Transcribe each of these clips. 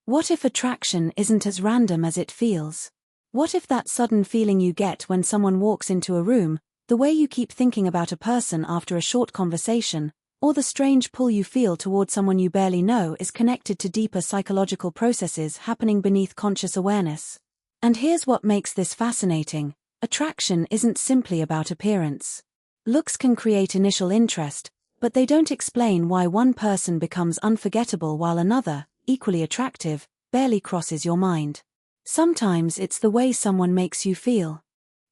What if attraction isn't as random as it feels? What if that sudden feeling you get when someone walks into a room, the way you keep thinking about a person after a short conversation, or the strange pull you feel toward someone you barely know is connected to deeper psychological processes happening beneath conscious awareness? And here's what makes this fascinating. Attraction isn't simply about appearance. Looks can create initial interest, but they don't explain why one person becomes unforgettable while another, equally attractive, barely crosses your mind. Sometimes it's the way someone makes you feel.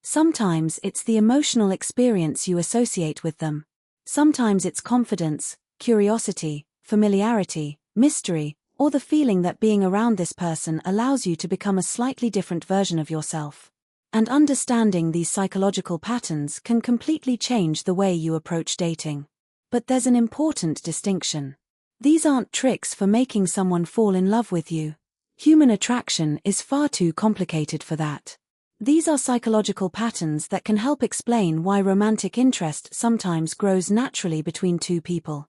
Sometimes it's the emotional experience you associate with them. Sometimes it's confidence, curiosity, familiarity, mystery, or the feeling that being around this person allows you to become a slightly different version of yourself. And understanding these psychological patterns can completely change the way you approach dating. But there's an important distinction. These aren't tricks for making someone fall in love with you. Human attraction is far too complicated for that. These are psychological patterns that can help explain why romantic interest sometimes grows naturally between two people.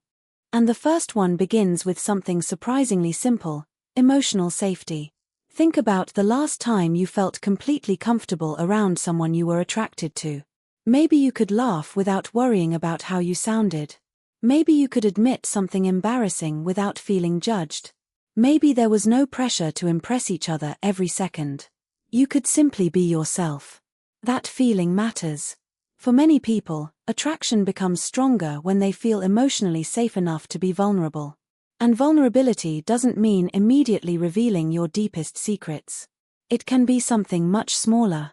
And the first one begins with something surprisingly simple: emotional safety. Think about the last time you felt completely comfortable around someone you were attracted to. Maybe you could laugh without worrying about how you sounded. Maybe you could admit something embarrassing without feeling judged. Maybe there was no pressure to impress each other every second. You could simply be yourself. That feeling matters. For many people, attraction becomes stronger when they feel emotionally safe enough to be vulnerable. And vulnerability doesn't mean immediately revealing your deepest secrets. It can be something much smaller.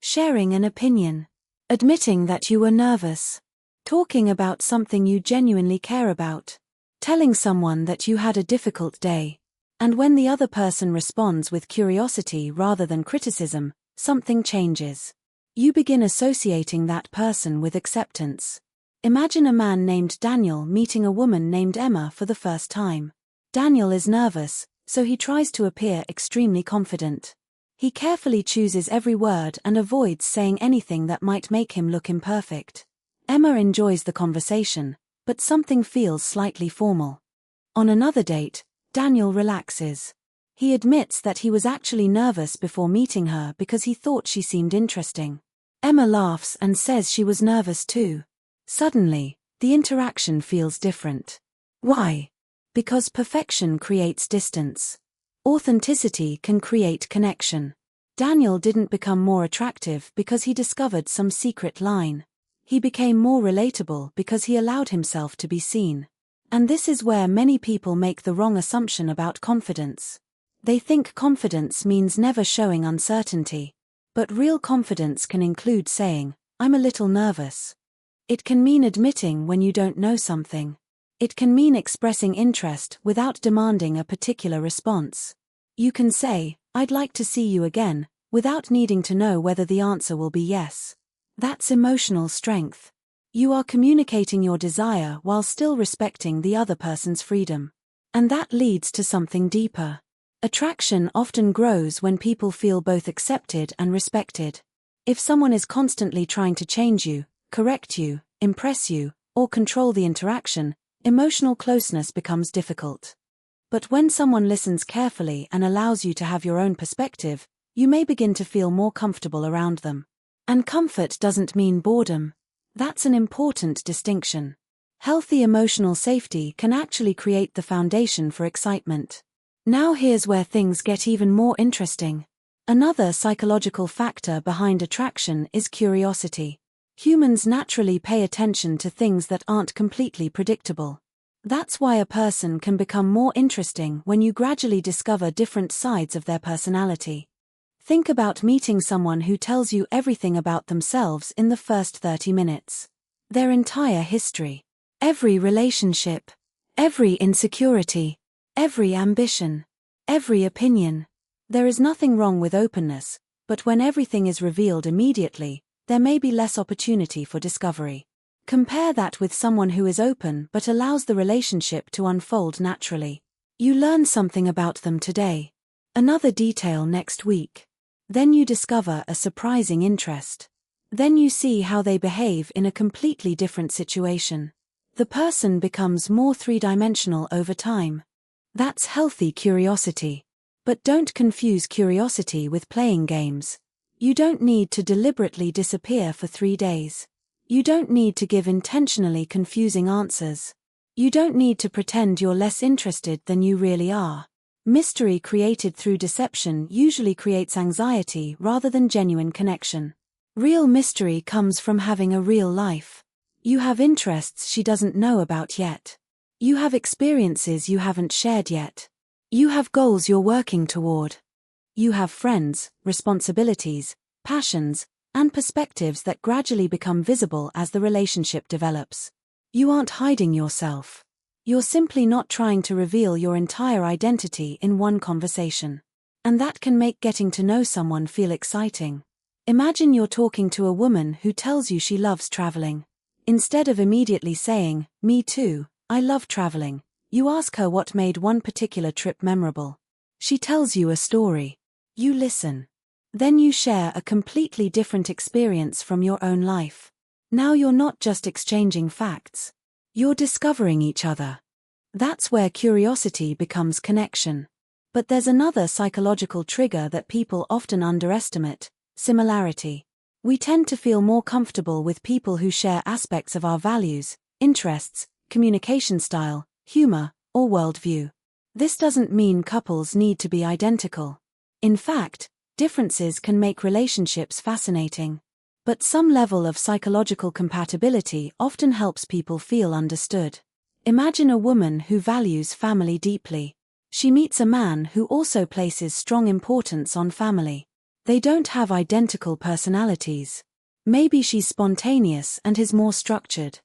Sharing an opinion. Admitting that you were nervous. Talking about something you genuinely care about. Telling someone that you had a difficult day. And when the other person responds with curiosity rather than criticism, something changes. You begin associating that person with acceptance. Imagine a man named Daniel meeting a woman named Emma for the first time. Daniel is nervous, so he tries to appear extremely confident. He carefully chooses every word and avoids saying anything that might make him look imperfect. Emma enjoys the conversation, but something feels slightly formal. On another date, Daniel relaxes. He admits that he was actually nervous before meeting her because he thought she seemed interesting. Emma laughs and says she was nervous too. Suddenly, the interaction feels different. Why? Because perfection creates distance. Authenticity can create connection. Daniel didn't become more attractive because he discovered some secret line. He became more relatable because he allowed himself to be seen. And this is where many people make the wrong assumption about confidence. They think confidence means never showing uncertainty. But real confidence can include saying, "I'm a little nervous." It can mean admitting when you don't know something. It can mean expressing interest without demanding a particular response. You can say, "I'd like to see you again," without needing to know whether the answer will be yes. That's emotional strength. You are communicating your desire while still respecting the other person's freedom. And that leads to something deeper. Attraction often grows when people feel both accepted and respected. If someone is constantly trying to change you, correct you, impress you, or control the interaction, emotional closeness becomes difficult. But when someone listens carefully and allows you to have your own perspective, you may begin to feel more comfortable around them. And comfort doesn't mean boredom. That's an important distinction. Healthy emotional safety can actually create the foundation for excitement. Now here's where things get even more interesting. Another psychological factor behind attraction is curiosity. Humans naturally pay attention to things that aren't completely predictable. That's why a person can become more interesting when you gradually discover different sides of their personality. Think about meeting someone who tells you everything about themselves in the first 30 minutes. Their entire history. Every relationship. Every insecurity. Every ambition. Every opinion. There is nothing wrong with openness, but when everything is revealed immediately, there may be less opportunity for discovery. Compare that with someone who is open but allows the relationship to unfold naturally. You learn something about them today. Another detail next week. Then you discover a surprising interest. Then you see how they behave in a completely different situation. The person becomes more three-dimensional over time. That's healthy curiosity. But don't confuse curiosity with playing games. You don't need to deliberately disappear for 3 days. You don't need to give intentionally confusing answers. You don't need to pretend you're less interested than you really are. Mystery created through deception usually creates anxiety rather than genuine connection. Real mystery comes from having a real life. You have interests she doesn't know about yet. You have experiences you haven't shared yet. You have goals you're working toward. You have friends, responsibilities, passions, and perspectives that gradually become visible as the relationship develops. You aren't hiding yourself. You're simply not trying to reveal your entire identity in one conversation. And that can make getting to know someone feel exciting. Imagine you're talking to a woman who tells you she loves traveling. Instead of immediately saying, "Me too, I love traveling," you ask her what made one particular trip memorable. She tells you a story. You listen. Then you share a completely different experience from your own life. Now you're not just exchanging facts. You're discovering each other. That's where curiosity becomes connection. But there's another psychological trigger that people often underestimate: similarity. We tend to feel more comfortable with people who share aspects of our values, interests, communication style, humor, or worldview. This doesn't mean couples need to be identical. In fact, differences can make relationships fascinating. But some level of psychological compatibility often helps people feel understood. Imagine a woman who values family deeply. She meets a man who also places strong importance on family. They don't have identical personalities. Maybe she's spontaneous and he's more structured.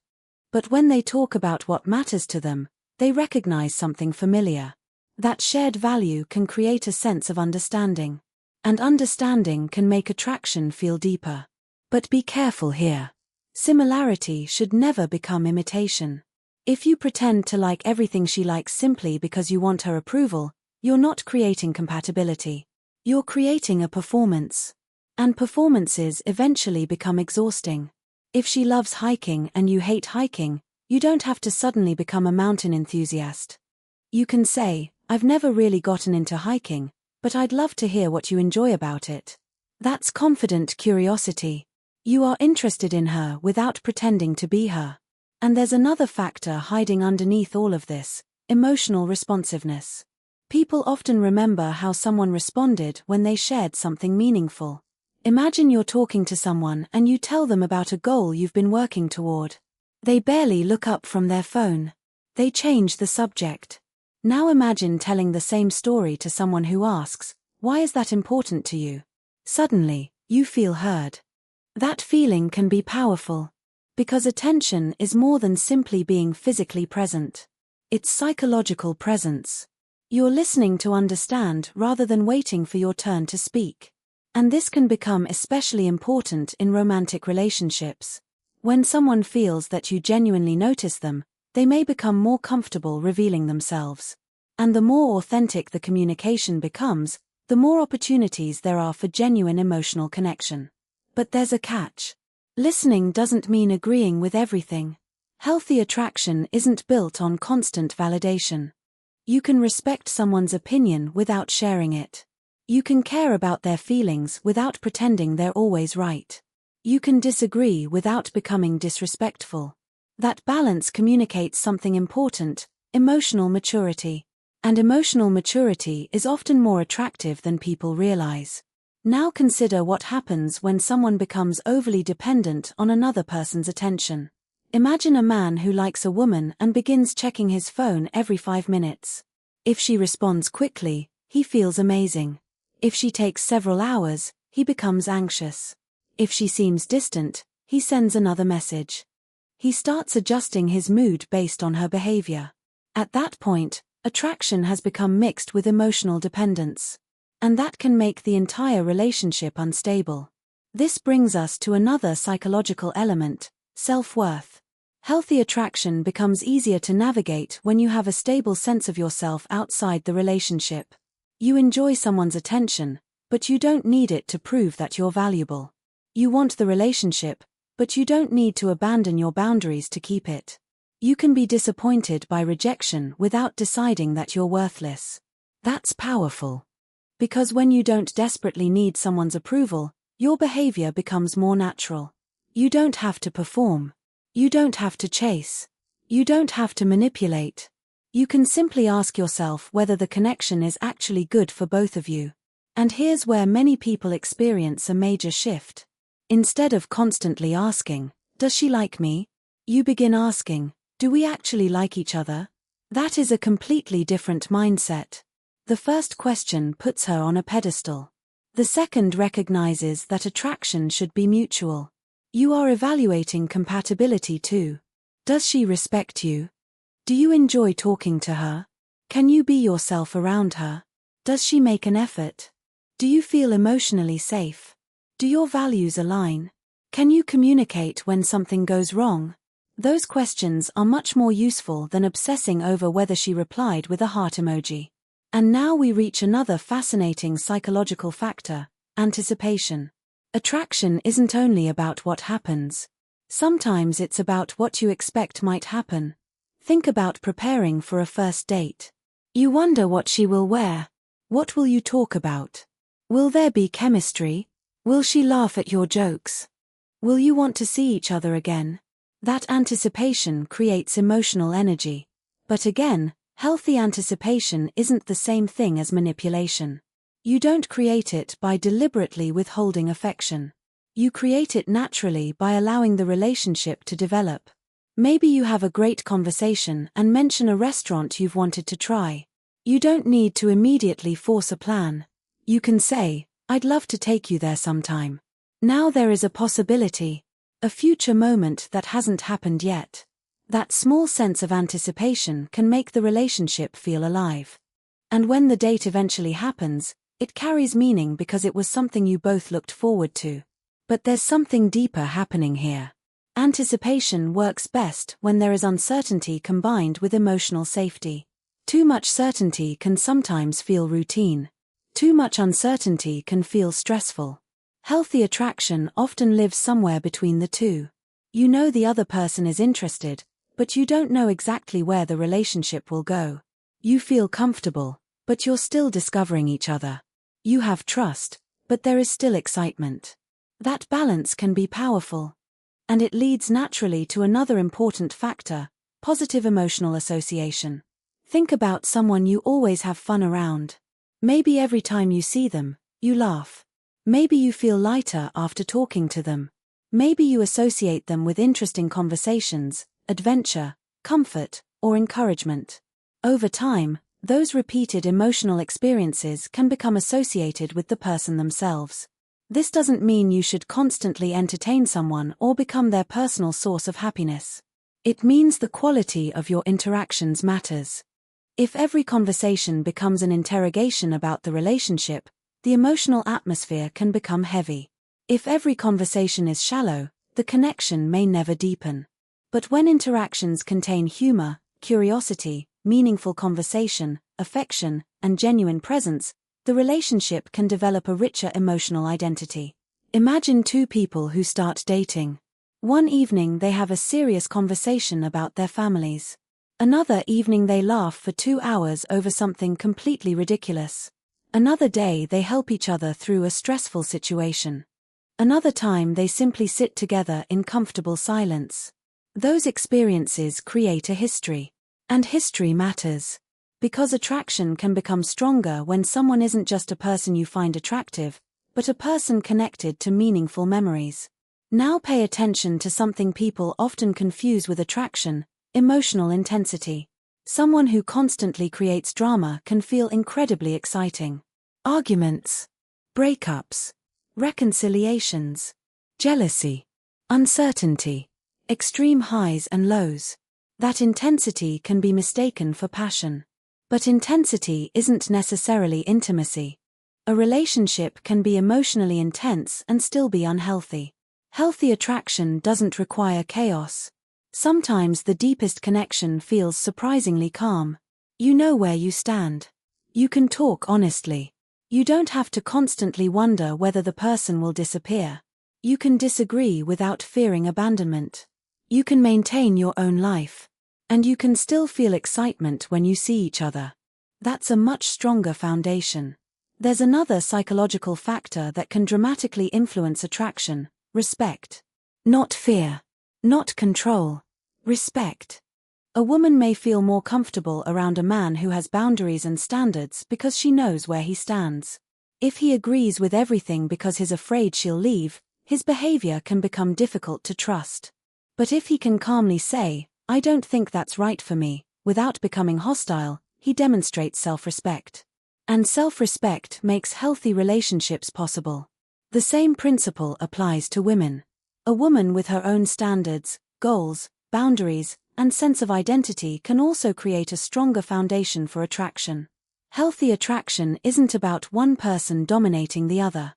But when they talk about what matters to them, they recognize something familiar. That shared value can create a sense of understanding. And understanding can make attraction feel deeper. But be careful here. Similarity should never become imitation. If you pretend to like everything she likes simply because you want her approval, you're not creating compatibility. You're creating a performance. And performances eventually become exhausting. If she loves hiking and you hate hiking, you don't have to suddenly become a mountain enthusiast. You can say, "I've never really gotten into hiking, but I'd love to hear what you enjoy about it." That's confident curiosity. You are interested in her without pretending to be her. And there's another factor hiding underneath all of this: emotional responsiveness. People often remember how someone responded when they shared something meaningful. Imagine you're talking to someone and you tell them about a goal you've been working toward. They barely look up from their phone. They change the subject. Now imagine telling the same story to someone who asks, "Why is that important to you?" Suddenly, you feel heard. That feeling can be powerful. Because attention is more than simply being physically present. It's psychological presence. You're listening to understand rather than waiting for your turn to speak. And this can become especially important in romantic relationships. When someone feels that you genuinely notice them, they may become more comfortable revealing themselves. And the more authentic the communication becomes, the more opportunities there are for genuine emotional connection. But there's a catch. Listening doesn't mean agreeing with everything. Healthy attraction isn't built on constant validation. You can respect someone's opinion without sharing it. You can care about their feelings without pretending they're always right. You can disagree without becoming disrespectful. That balance communicates something important: emotional maturity. And emotional maturity is often more attractive than people realize. Now consider what happens when someone becomes overly dependent on another person's attention. Imagine a man who likes a woman and begins checking his phone every 5 minutes. If she responds quickly, he feels amazing. If she takes several hours, he becomes anxious. If she seems distant, he sends another message. He starts adjusting his mood based on her behavior. At that point, attraction has become mixed with emotional dependence. And that can make the entire relationship unstable. This brings us to another psychological element: self-worth. Healthy attraction becomes easier to navigate when you have a stable sense of yourself outside the relationship. You enjoy someone's attention, but you don't need it to prove that you're valuable. You want the relationship, but you don't need to abandon your boundaries to keep it. You can be disappointed by rejection without deciding that you're worthless. That's powerful. Because when you don't desperately need someone's approval, your behavior becomes more natural. You don't have to perform. You don't have to chase. You don't have to manipulate. You can simply ask yourself whether the connection is actually good for both of you. And here's where many people experience a major shift. Instead of constantly asking, "Does she like me?" you begin asking, "Do we actually like each other?" That is a completely different mindset. The first question puts her on a pedestal. The second recognizes that attraction should be mutual. You are evaluating compatibility too. Does she respect you? Do you enjoy talking to her? Can you be yourself around her? Does she make an effort? Do you feel emotionally safe? Do your values align? Can you communicate when something goes wrong? Those questions are much more useful than obsessing over whether she replied with a heart emoji. And now we reach another fascinating psychological factor: anticipation. Attraction isn't only about what happens. Sometimes it's about what you expect might happen. Think about preparing for a first date. You wonder what she will wear. What will you talk about? Will there be chemistry? Will she laugh at your jokes? Will you want to see each other again? That anticipation creates emotional energy. But again, healthy anticipation isn't the same thing as manipulation. You don't create it by deliberately withholding affection. You create it naturally by allowing the relationship to develop. Maybe you have a great conversation and mention a restaurant you've wanted to try. You don't need to immediately force a plan. You can say, "I'd love to take you there sometime." Now there is a possibility. A future moment that hasn't happened yet. That small sense of anticipation can make the relationship feel alive. And when the date eventually happens, it carries meaning because it was something you both looked forward to. But there's something deeper happening here. Anticipation works best when there is uncertainty combined with emotional safety. Too much certainty can sometimes feel routine. Too much uncertainty can feel stressful. Healthy attraction often lives somewhere between the two. You know the other person is interested, but you don't know exactly where the relationship will go. You feel comfortable, but you're still discovering each other. You have trust, but there is still excitement. That balance can be powerful. And it leads naturally to another important factor: positive emotional association. Think about someone you always have fun around. Maybe every time you see them, you laugh. Maybe you feel lighter after talking to them. Maybe you associate them with interesting conversations, adventure, comfort, or encouragement. Over time, those repeated emotional experiences can become associated with the person themselves. This doesn't mean you should constantly entertain someone or become their personal source of happiness. It means the quality of your interactions matters. If every conversation becomes an interrogation about the relationship, the emotional atmosphere can become heavy. If every conversation is shallow, the connection may never deepen. But when interactions contain humor, curiosity, meaningful conversation, affection, and genuine presence, the relationship can develop a richer emotional identity. Imagine two people who start dating. One evening they have a serious conversation about their families. Another evening they laugh for 2 hours over something completely ridiculous. Another day they help each other through a stressful situation. Another time they simply sit together in comfortable silence. Those experiences create a history. And history matters. Because attraction can become stronger when someone isn't just a person you find attractive, but a person connected to meaningful memories. Now pay attention to something people often confuse with attraction: emotional intensity. Someone who constantly creates drama can feel incredibly exciting. Arguments, breakups, reconciliations, jealousy, uncertainty, extreme highs and lows. That intensity can be mistaken for passion. But intensity isn't necessarily intimacy. A relationship can be emotionally intense and still be unhealthy. Healthy attraction doesn't require chaos. Sometimes the deepest connection feels surprisingly calm. You know where you stand. You can talk honestly. You don't have to constantly wonder whether the person will disappear. You can disagree without fearing abandonment. You can maintain your own life. And you can still feel excitement when you see each other. That's a much stronger foundation. There's another psychological factor that can dramatically influence attraction: respect. Not fear. Not control. Respect. A woman may feel more comfortable around a man who has boundaries and standards because she knows where he stands. If he agrees with everything because he's afraid she'll leave, his behavior can become difficult to trust. But if he can calmly say, "I don't think that's right for me," without becoming hostile, he demonstrates self-respect. And self-respect makes healthy relationships possible. The same principle applies to women. A woman with her own standards, goals, boundaries, and sense of identity can also create a stronger foundation for attraction. Healthy attraction isn't about one person dominating the other.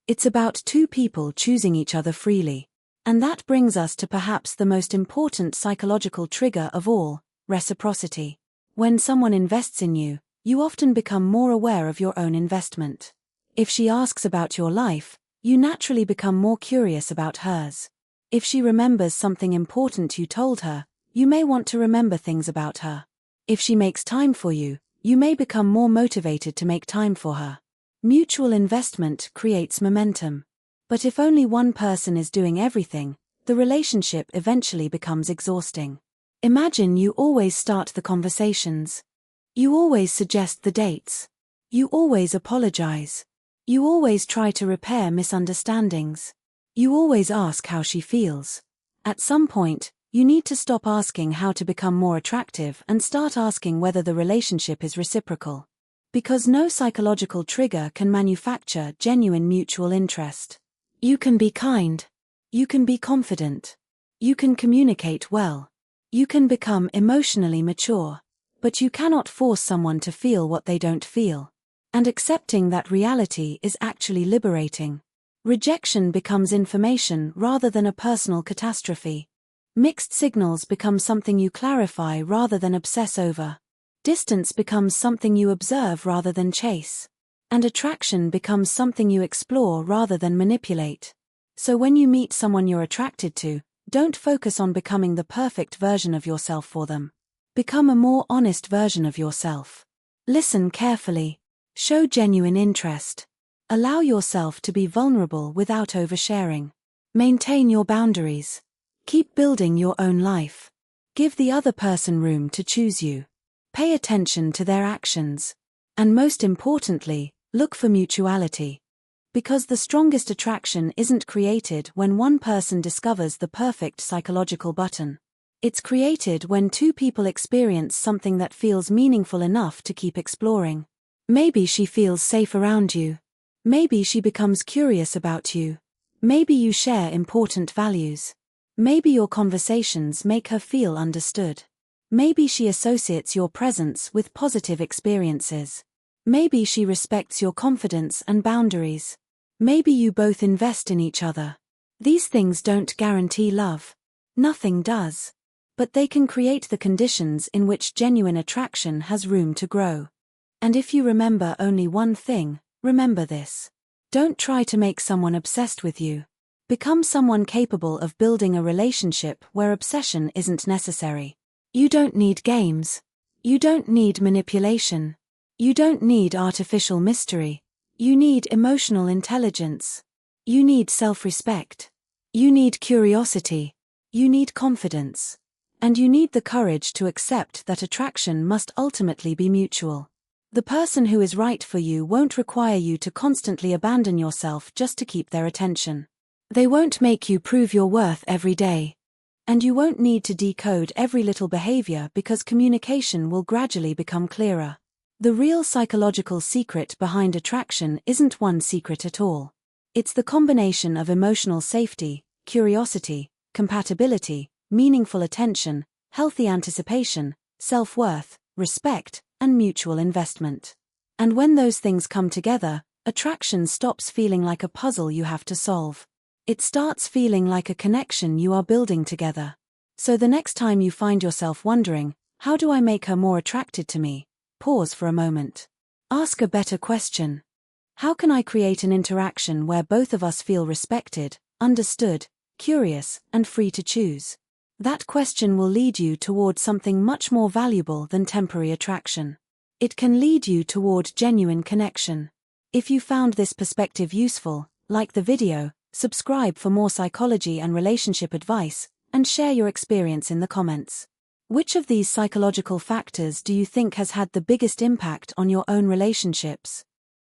It's about two people choosing each other freely. And that brings us to perhaps the most important psychological trigger of all: reciprocity. When someone invests in you, you often become more aware of your own investment. If she asks about your life, you naturally become more curious about hers. If she remembers something important you told her, you may want to remember things about her. If she makes time for you, you may become more motivated to make time for her. Mutual investment creates momentum. But if only one person is doing everything, the relationship eventually becomes exhausting. Imagine you always start the conversations. You always suggest the dates. You always apologize. You always try to repair misunderstandings. You always ask how she feels. At some point, you need to stop asking how to become more attractive and start asking whether the relationship is reciprocal. Because no psychological trigger can manufacture genuine mutual interest. You can be kind. You can be confident. You can communicate well. You can become emotionally mature. But you cannot force someone to feel what they don't feel. And accepting that reality is actually liberating. Rejection becomes information rather than a personal catastrophe. Mixed signals become something you clarify rather than obsess over. Distance becomes something you observe rather than chase. And attraction becomes something you explore rather than manipulate. So when you meet someone you're attracted to, don't focus on becoming the perfect version of yourself for them. Become a more honest version of yourself. Listen carefully. Show genuine interest. Allow yourself to be vulnerable without oversharing. Maintain your boundaries. Keep building your own life. Give the other person room to choose you. Pay attention to their actions. And most importantly, look for mutuality. Because the strongest attraction isn't created when one person discovers the perfect psychological button. It's created when two people experience something that feels meaningful enough to keep exploring. Maybe she feels safe around you. Maybe she becomes curious about you. Maybe you share important values. Maybe your conversations make her feel understood. Maybe she associates your presence with positive experiences. Maybe she respects your confidence and boundaries. Maybe you both invest in each other. These things don't guarantee love. Nothing does. But they can create the conditions in which genuine attraction has room to grow. And if you remember only one thing, remember this. Don't try to make someone obsessed with you. Become someone capable of building a relationship where obsession isn't necessary. You don't need games. You don't need manipulation. You don't need artificial mystery. You need emotional intelligence. You need self-respect. You need curiosity. You need confidence. And you need the courage to accept that attraction must ultimately be mutual. The person who is right for you won't require you to constantly abandon yourself just to keep their attention. They won't make you prove your worth every day. And you won't need to decode every little behavior because communication will gradually become clearer. The real psychological secret behind attraction isn't one secret at all. It's the combination of emotional safety, curiosity, compatibility, meaningful attention, healthy anticipation, self-worth, respect, and mutual investment. And when those things come together, attraction stops feeling like a puzzle you have to solve. It starts feeling like a connection you are building together. So the next time you find yourself wondering, how do I make her more attracted to me? Pause for a moment. Ask a better question. How can I create an interaction where both of us feel respected, understood, curious, and free to choose? That question will lead you toward something much more valuable than temporary attraction. It can lead you toward genuine connection. If you found this perspective useful, like the video, subscribe for more psychology and relationship advice, and share your experience in the comments. Which of these psychological factors do you think has had the biggest impact on your own relationships?